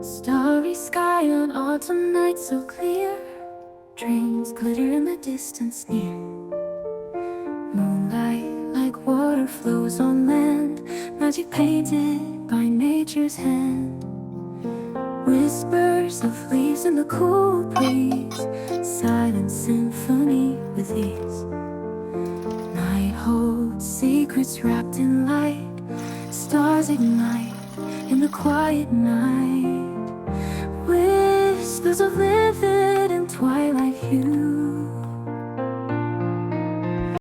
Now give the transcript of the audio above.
Starry sky on autumn nights so clear, dreams glitter in the distance near. Moonlight like water flows on land, magic painted by nature's hand. Whispers of leaves in the cool breeze, silent symphony with ease. Night holds secrets wrapped in light, stars ignite in the quiet night. Whispers of living